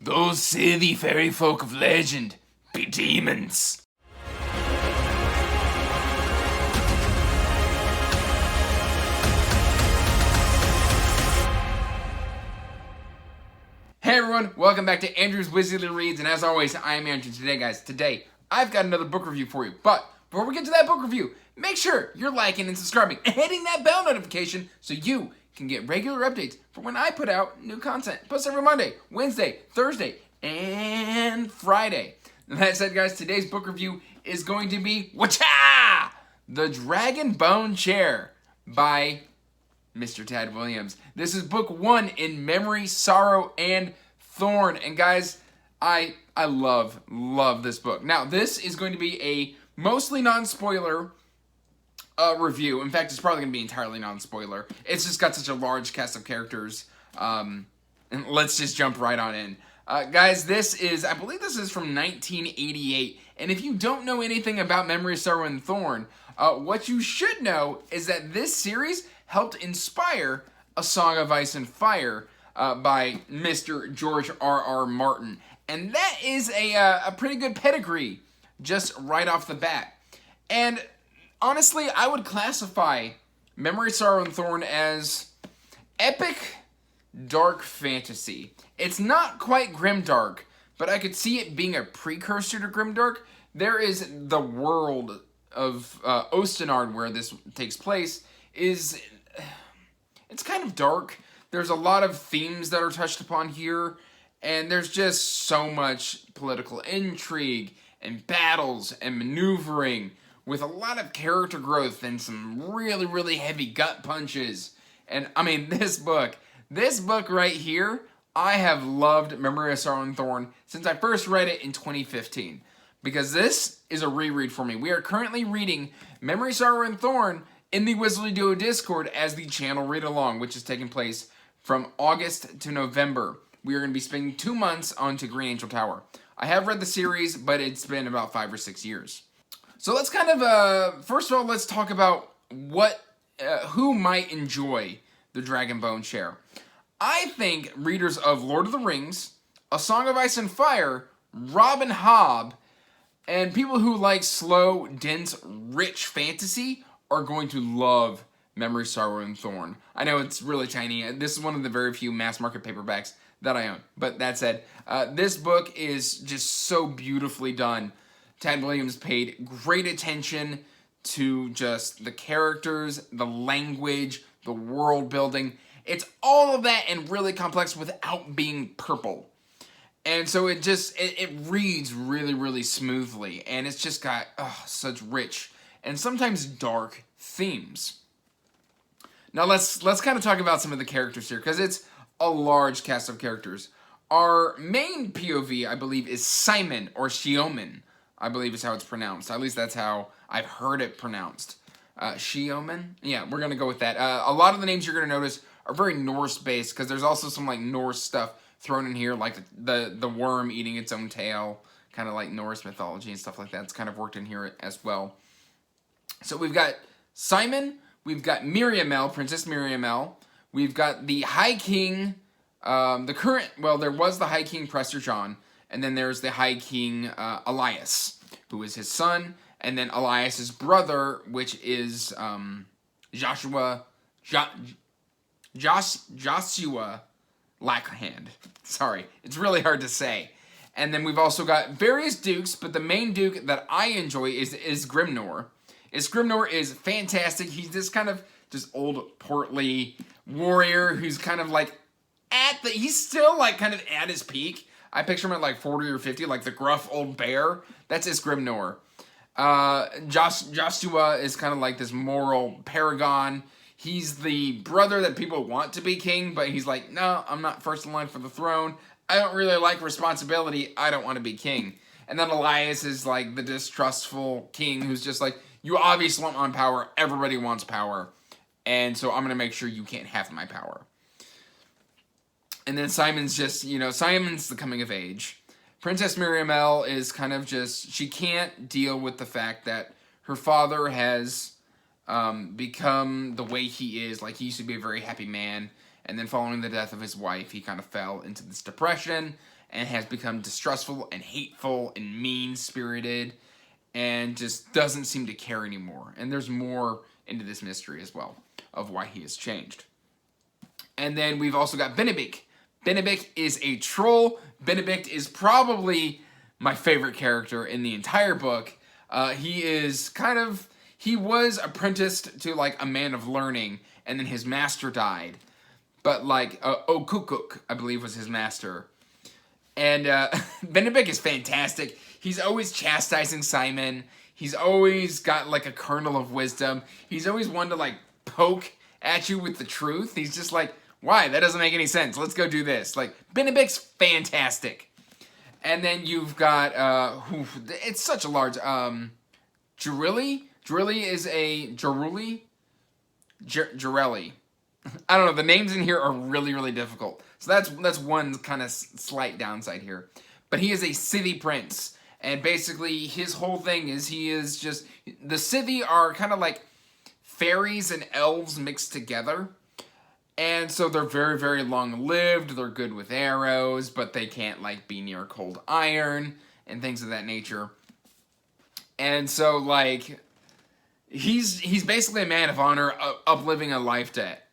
Those silly fairy folk of legend be demons. Hey everyone, welcome back to Andrew's Wizardly Reads, and as always, I am Andrew. Today, I've got another book review for you. But before we get to that book review, make sure you're liking and subscribing and hitting that bell notification so you can get regular updates for when I put out new content. Post every Monday, Wednesday, Thursday, and Friday. And that said, guys, today's book review is going to be Wacha! The Dragonbone Chair by Mr. Tad Williams. This is book 1 in Memory, Sorrow, and Thorn. And guys, I love this book. Now, this is going to be a mostly non-spoiler review. In fact, it's probably going to be entirely non-spoiler. It's just got such a large cast of characters. And let's just jump right on in. Guys, I believe this is from 1988. And if you don't know anything about Memory, Sorrow, and Thorn, what you should know is that this series helped inspire A Song of Ice and Fire by Mr. George R.R. Martin. And that is a pretty good pedigree just right off the bat. And honestly, I would classify Memory, Sorrow, and Thorn as epic dark fantasy. It's not quite grimdark, but I could see it being a precursor to grimdark. There is the world of Ostenard where this takes place it's kind of dark. There's a lot of themes that are touched upon here, and there's just so much political intrigue and battles and maneuvering with a lot of character growth and some really, really heavy gut punches. And I mean, this book right here, I have loved Memory of Sorrow and Thorn since I first read it in 2015. Because this is a reread for me. We are currently reading Memory, Sorrow, and Thorn in the Wizardly Duo Discord as the channel read-along, which is taking place from August to November. We are going to be spending 2 months onto Green Angel Tower. I have read the series, but it's been about 5 or 6 years. So let's kind of, first of all, let's talk about who might enjoy the Dragonbone Chair. I think readers of Lord of the Rings, A Song of Ice and Fire, Robin Hobb, and people who like slow, dense, rich fantasy are going to love Memory, Sorrow, and Thorn. I know it's really tiny. This is one of the very few mass market paperbacks that I own. But that said, this book is just so beautifully done. Tad Williams paid great attention to just the characters, the language, the world building. It's all of that and really complex without being purple. And so it reads really, really smoothly. And it's just got such rich and sometimes dark themes. Now let's kind of talk about some of the characters here, because it's a large cast of characters. Our main POV, I believe, is Simon, or Shiomen, I believe is how it's pronounced. At least that's how I've heard it pronounced. Shiomen? Yeah, we're going to go with that. A lot of the names you're going to notice are very Norse-based, because there's also some like Norse stuff thrown in here, like the worm eating its own tail, kind of like Norse mythology and stuff like that. It's kind of worked in here as well. So we've got Simon, we've got Miriamel, Princess Miriamel, we've got the High King, there was the High King Prester John, and then there's the High King Elias, who is his son, and then Elias's brother, which is Joshua Lackhand. Sorry, it's really hard to say. And then we've also got various dukes, but the main duke that I enjoy is Grimnor. Grimnor is fantastic. He's this kind of just old, portly warrior who's kind of like he's still like kind of at his peak. I picture him at like 40 or 50, like the gruff old bear. That's Grimnor. Joshua is kind of like this moral paragon. He's the brother that people want to be king, but he's like, no, I'm not first in line for the throne. I don't really like responsibility. I don't want to be king. And then Elias is like the distrustful king who's just like, you obviously want power. Everybody wants power. And so I'm going to make sure you can't have my power. And then Simon's just, Simon's the coming of age. Princess Miriamel is kind of just, she can't deal with the fact that her father has become the way he is. Like, he used to be a very happy man, and then following the death of his wife, he kind of fell into this depression, and has become distrustful and hateful and mean-spirited and just doesn't seem to care anymore. And there's more into this mystery as well of why he has changed. And then we've also got Benedict. Benedict is a troll. Benedict is probably my favorite character in the entire book. He was apprenticed to like a man of learning, and then his master died. But like Okukuk, I believe, was his master. And Benedict is fantastic. He's always chastising Simon. He's always got like a kernel of wisdom. He's always one to like poke at you with the truth. He's just like, why? That doesn't make any sense. Let's go do this. Like, Benedict's fantastic. And then you've got, it's such a large, Jarelli? Jarelli is a, Jarelli? I don't know, the names in here are really, really difficult. So that's one kind of slight downside here. But he is a Scythi prince. And basically, his whole thing is he is just, the Scythi are kind of like fairies and elves mixed together. And so they're very, very long-lived. They're good with arrows, but they can't, like, be near cold iron and things of that nature. And so, like, he's basically a man of honor, upholding a life debt.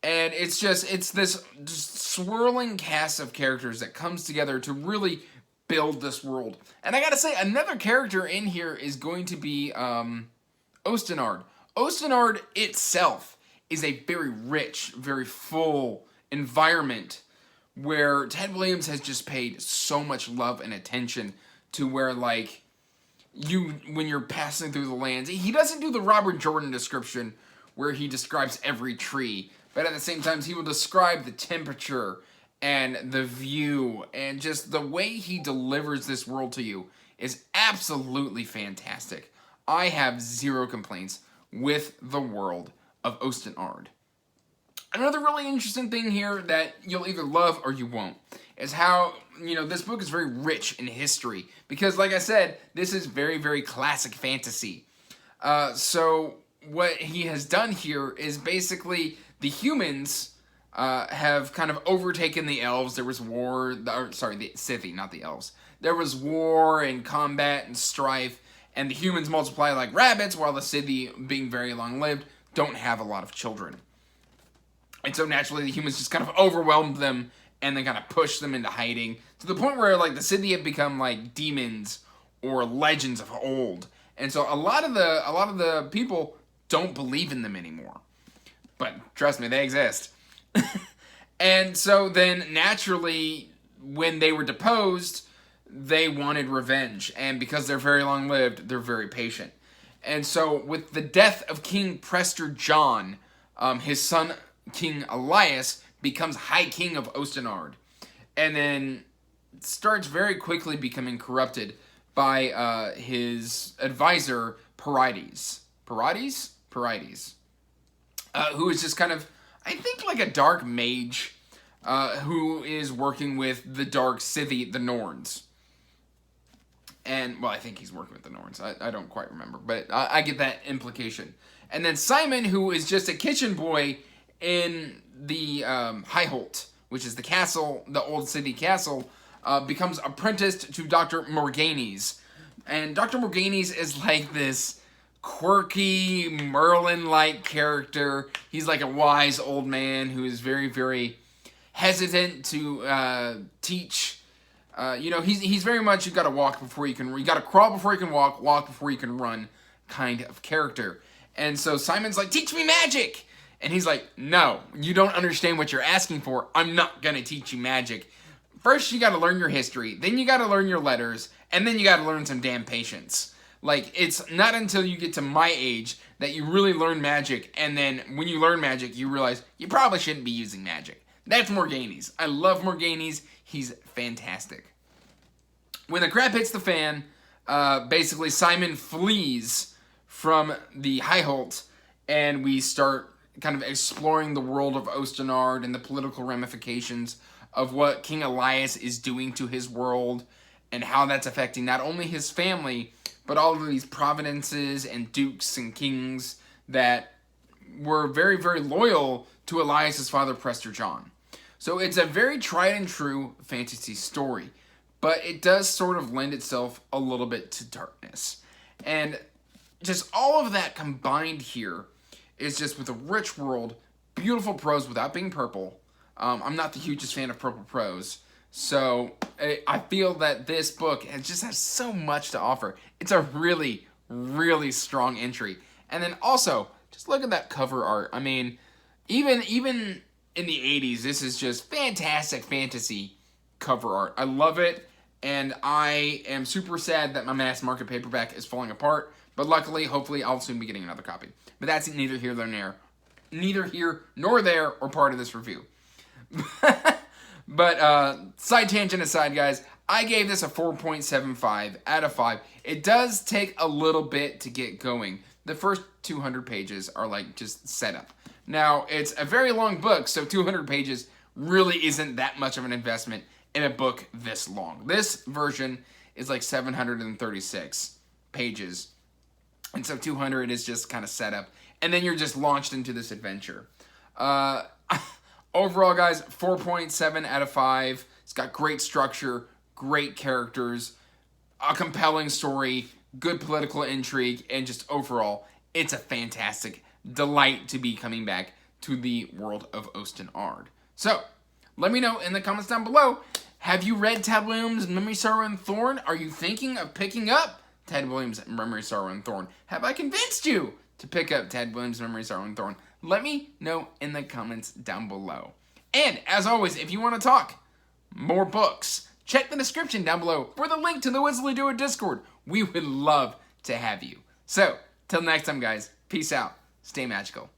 And it's this just swirling cast of characters that comes together to really build this world. And I gotta say, another character in here is going to be Ostenard. Ostenard itself is a very rich, very full environment where Ted Williams has just paid so much love and attention to where, like, when you're passing through the lands, he doesn't do the Robert Jordan description where he describes every tree, but at the same time, he will describe the temperature and the view, and just the way he delivers this world to you is absolutely fantastic. I have zero complaints with the world of Ostenard. Another really interesting thing here that you'll either love or you won't is how, this book is very rich in history. Because, like I said, this is very, very classic fantasy. So what he has done here is basically the humans have kind of overtaken the elves. There was war, the Scythi, not the elves. There was war and combat and strife. And the humans multiply like rabbits, while the Scythi, being very long-lived, don't have a lot of children. And so naturally, the humans just kind of overwhelmed them, and then kind of pushed them into hiding, to the point where like the Scythi have become like demons or legends of old. And so a lot of the people don't believe in them anymore. But trust me, they exist. And so then naturally, when they were deposed, they wanted revenge, and because they're very long-lived, they're very patient. And so, with the death of King Prester John, his son, King Elias, becomes High King of Ostenard, and then starts very quickly becoming corrupted by his advisor, Parides, who is just kind of, I think, like a dark mage, who is working with the dark Scythi, the Norns. And, well, I think he's working with the Norns. I don't quite remember, but I get that implication. And then Simon, who is just a kitchen boy in the Highholt, which is the castle, the old Scythi castle, becomes apprenticed to Dr. Morganes. And Dr. Morganes is like this quirky, Merlin-like character. He's like a wise old man who is very, very hesitant to teach. He's very much, you gotta walk before you can, you gotta crawl before you can walk before you can run kind of character. And so Simon's like, teach me magic! And he's like, no, you don't understand what you're asking for. I'm not gonna teach you magic. First, you gotta learn your history, then you gotta learn your letters, and then you gotta learn some damn patience. Like, it's not until you get to my age that you really learn magic, and then when you learn magic, you realize you probably shouldn't be using magic. That's Morganes. I love Morganes. He's fantastic. When the crap hits the fan, basically Simon flees from the Highholt, and we start kind of exploring the world of Ostenard and the political ramifications of what King Elias is doing to his world, and how that's affecting not only his family, but all of these providences and dukes and kings that were very, very loyal to Elias's father, Prester John. So it's a very tried and true fantasy story, but it does sort of lend itself a little bit to darkness. And just all of that combined here is just with a rich world, beautiful prose without being purple. I'm not the hugest fan of purple prose, so I feel that this book just has so much to offer. It's a really, really strong entry. And then also, just look at that cover art. I mean, even in the 80s, this is just fantastic fantasy cover art. I love it, and I am super sad that my mass market paperback is falling apart, but luckily, hopefully, I'll soon be getting another copy. But that's neither here nor there, or part of this review. But side tangent aside, guys, I gave this a 4.75 out of 5. It does take a little bit to get going. The first 200 pages are like just setup. Now, it's a very long book, so 200 pages really isn't that much of an investment in a book this long. This version is like 736 pages, and so 200 is just kind of setup, and then you're just launched into this adventure. Overall, guys, 4.7 out of 5. It's got great structure, great characters, a compelling story, good political intrigue, and just overall, it's a fantastic delight to be coming back to the world of Osten-Ard. So, let me know in the comments down below, have you read Ted Williams' Memory, Sorrow, and Thorn? Are you thinking of picking up Ted Williams' Memory, Sorrow, and Thorn? Have I convinced you to pick up Ted Williams' Memory, Sorrow, and Thorn? Let me know in the comments down below. And, as always, if you want to talk more books, check the description down below for the link to the Whistly Doer Discord. We would love to have you. So, till next time, guys, peace out. Stay magical.